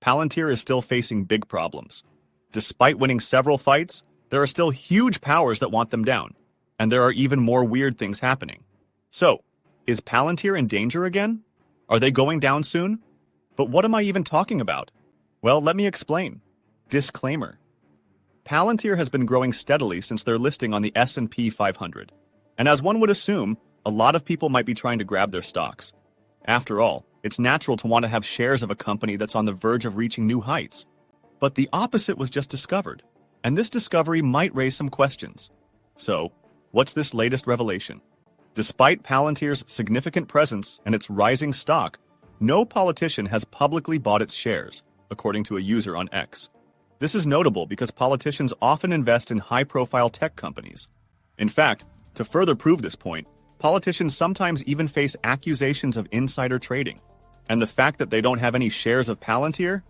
Palantir is still facing big problems. Despite winning several fights, there are still huge powers that want them down, and there are even more weird things happening. So, is Palantir in danger again? Are they going down soon? But what am I even talking about? Well, let me explain. Disclaimer. Palantir has been growing steadily since their listing on the S&P 500. And as one would assume, a lot of people might be trying to grab their stocks. After all, it's natural to want to have shares of a company that's on the verge of reaching new heights. But the opposite was just discovered, and this discovery might raise some questions. So, what's this latest revelation? Despite Palantir's significant presence and its rising stock, no politician has publicly bought its shares, according to a user on X. This is notable because politicians often invest in high-profile tech companies. In fact, to further prove this point, politicians sometimes even face accusations of insider trading. And the fact that they don't have any shares of Palantir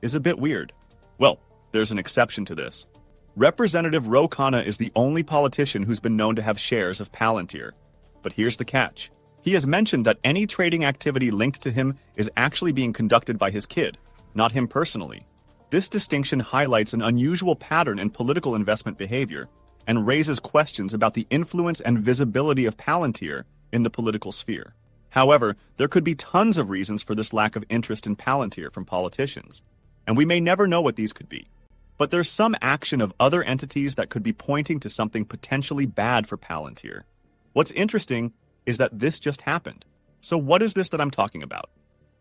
is a bit weird. Well, there's an exception to this. Representative Ro Khanna is the only politician who's been known to have shares of Palantir. But here's the catch. He has mentioned that any trading activity linked to him is actually being conducted by his kid, not him personally. This distinction highlights an unusual pattern in political investment behavior and raises questions about the influence and visibility of Palantir in the political sphere. However, there could be tons of reasons for this lack of interest in Palantir from politicians, and we may never know what these could be. But there's some action of other entities that could be pointing to something potentially bad for Palantir. What's interesting is that this just happened. So what is this that I'm talking about?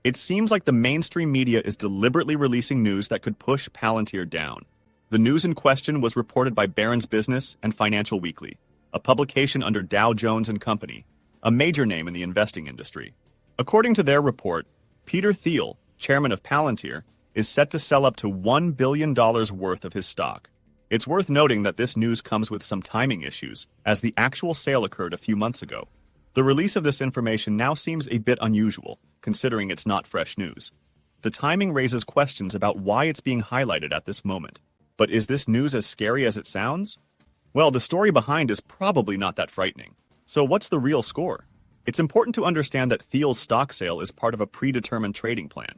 It seems like the mainstream media is deliberately releasing news that could push Palantir down. The news in question was reported by Barron's Business and Financial Weekly, a publication under Dow Jones and Company, a major name in the investing industry. According to their report, Peter Thiel, chairman of Palantir, is set to sell up to $1 billion worth of his stock. It's worth noting that this news comes with some timing issues, as the actual sale occurred a few months ago. The release of this information now seems a bit unusual, considering it's not fresh news. The timing raises questions about why it's being highlighted at this moment. But is this news as scary as it sounds? Well, the story behind is probably not that frightening. So what's the real score? It's important to understand that Thiel's stock sale is part of a predetermined trading plan.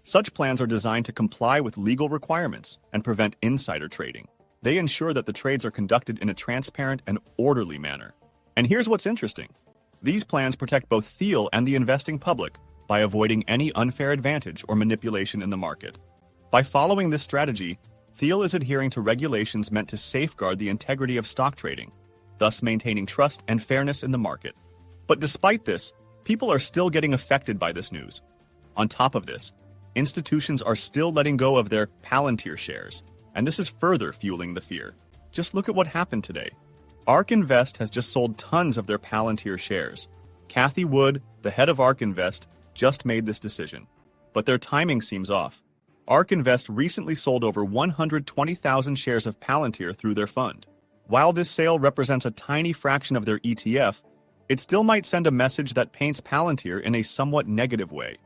Such plans are designed to comply with legal requirements and prevent insider trading. They ensure that the trades are conducted in a transparent and orderly manner. And here's what's interesting. These plans protect both Thiel and the investing public by avoiding any unfair advantage or manipulation in the market. By following this strategy, Thiel is adhering to regulations meant to safeguard the integrity of stock trading, thus maintaining trust and fairness in the market. But despite this, people are still getting affected by this news. On top of this, institutions are still letting go of their Palantir shares, and this is further fueling the fear. Just look at what happened today. ARK Invest has just sold tons of their Palantir shares. Cathie Wood, the head of ARK Invest, just made this decision. But their timing seems off. ARK Invest recently sold over 120,000 shares of Palantir through their fund. While this sale represents a tiny fraction of their ETF, it still might send a message that paints Palantir in a somewhat negative way.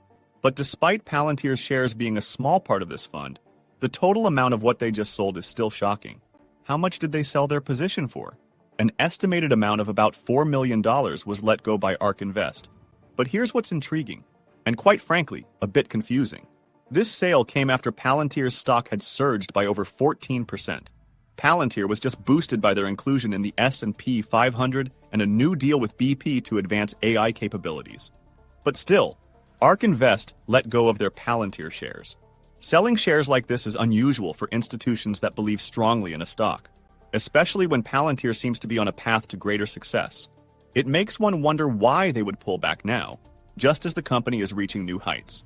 But despite Palantir's shares being a small part of this fund, the total amount of what they just sold is still shocking. How much did they sell their position for? An estimated amount of about $4 million was let go by ARK Invest. But here's what's intriguing, and quite frankly, a bit confusing. This sale came after Palantir's stock had surged by over 14%. Palantir was just boosted by their inclusion in the S&P 500 and a new deal with BP to advance AI capabilities. But still, ARK Invest let go of their Palantir shares. Selling shares like this is unusual for institutions that believe strongly in a stock, especially when Palantir seems to be on a path to greater success. It makes one wonder why they would pull back now, just as the company is reaching new heights.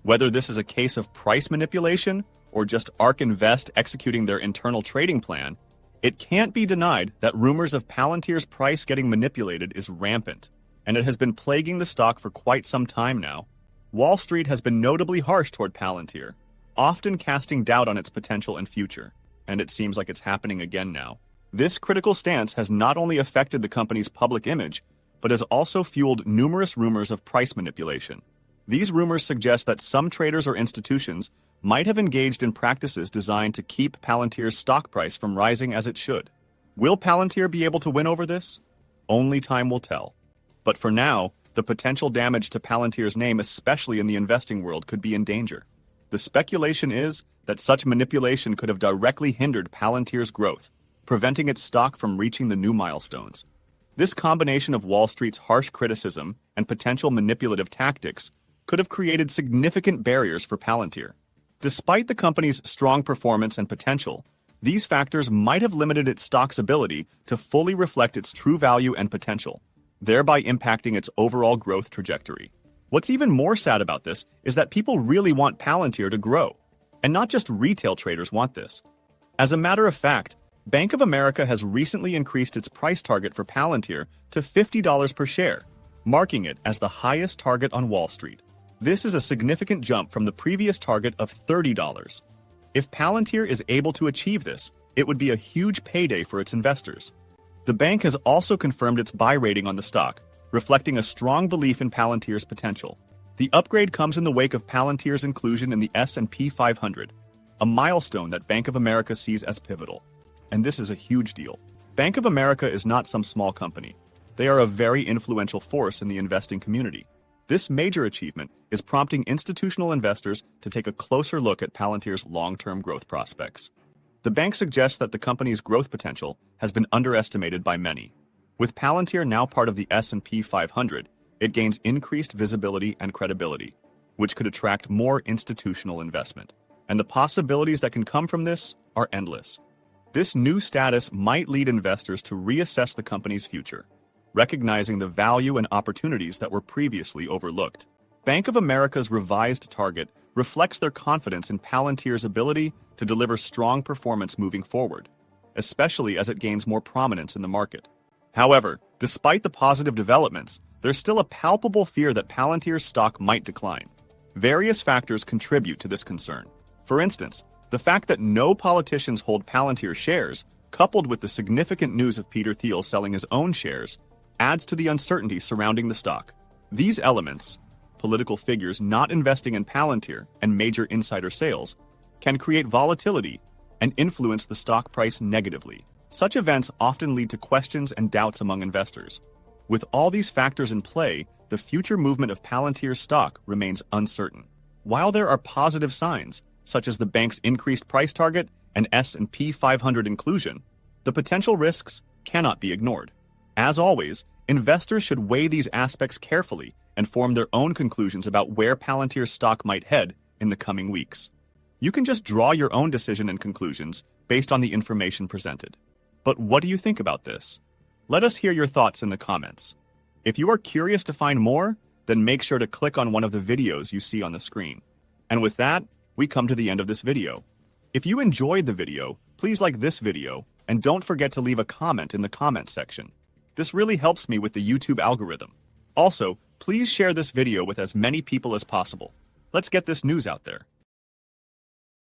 Whether this is a case of price manipulation or just ARK Invest executing their internal trading plan, it can't be denied that rumors of Palantir's price getting manipulated is rampant, and it has been plaguing the stock for quite some time now. Wall Street has been notably harsh toward Palantir, often casting doubt on its potential and future, and it seems like it's happening again now. This critical stance has not only affected the company's public image, but has also fueled numerous rumors of price manipulation. These rumors suggest that some traders or institutions might have engaged in practices designed to keep Palantir's stock price from rising as it should. Will Palantir be able to win over this? Only time will tell. But for now, the potential damage to Palantir's name, especially in the investing world, could be in danger. The speculation is that such manipulation could have directly hindered Palantir's growth, preventing its stock from reaching the new milestones. This combination of Wall Street's harsh criticism and potential manipulative tactics could have created significant barriers for Palantir. Despite the company's strong performance and potential, these factors might have limited its stock's ability to fully reflect its true value and potential, thereby impacting its overall growth trajectory. What's even more sad about this is that people really want Palantir to grow, and not just retail traders want this. As a matter of fact, Bank of America has recently increased its price target for Palantir to $50 per share, marking it as the highest target on Wall Street. This is a significant jump from the previous target of $30. If Palantir is able to achieve this, it would be a huge payday for its investors. The bank has also confirmed its buy rating on the stock, reflecting a strong belief in Palantir's potential. The upgrade comes in the wake of Palantir's inclusion in the S&P 500, a milestone that Bank of America sees as pivotal. And this is a huge deal. Bank of America is not some small company. They are a very influential force in the investing community. This major achievement is prompting institutional investors to take a closer look at Palantir's long-term growth prospects. The bank suggests that the company's growth potential has been underestimated by many. With Palantir now part of the S&P 500, it gains increased visibility and credibility, which could attract more institutional investment. And the possibilities that can come from this are endless. This new status might lead investors to reassess the company's future, recognizing the value and opportunities that were previously overlooked. Bank of America's revised target reflects their confidence in Palantir's ability to deliver strong performance moving forward, especially as it gains more prominence in the market. However, despite the positive developments, there's still a palpable fear that Palantir's stock might decline. Various factors contribute to this concern. For instance, the fact that no politicians hold Palantir shares, coupled with the significant news of Peter Thiel selling his own shares, adds to the uncertainty surrounding the stock. These elements, political figures not investing in Palantir and major insider sales, can create volatility and influence the stock price negatively. Such events often lead to questions and doubts among investors. With all these factors in play, the future movement of Palantir's stock remains uncertain. While there are positive signs, such as the bank's increased price target and S&P 500 inclusion, the potential risks cannot be ignored. As always, investors should weigh these aspects carefully and form their own conclusions about where Palantir's stock might head in the coming weeks. You can just draw your own decision and conclusions based on the information presented. But what do you think about this? Let us hear your thoughts in the comments. If you are curious to find more, then make sure to click on one of the videos you see on the screen. And with that, we come to the end of this video. If you enjoyed the video, please like this video and don't forget to leave a comment in the comments section. This really helps me with the YouTube algorithm. Also, please share this video with as many people as possible. Let's get this news out there.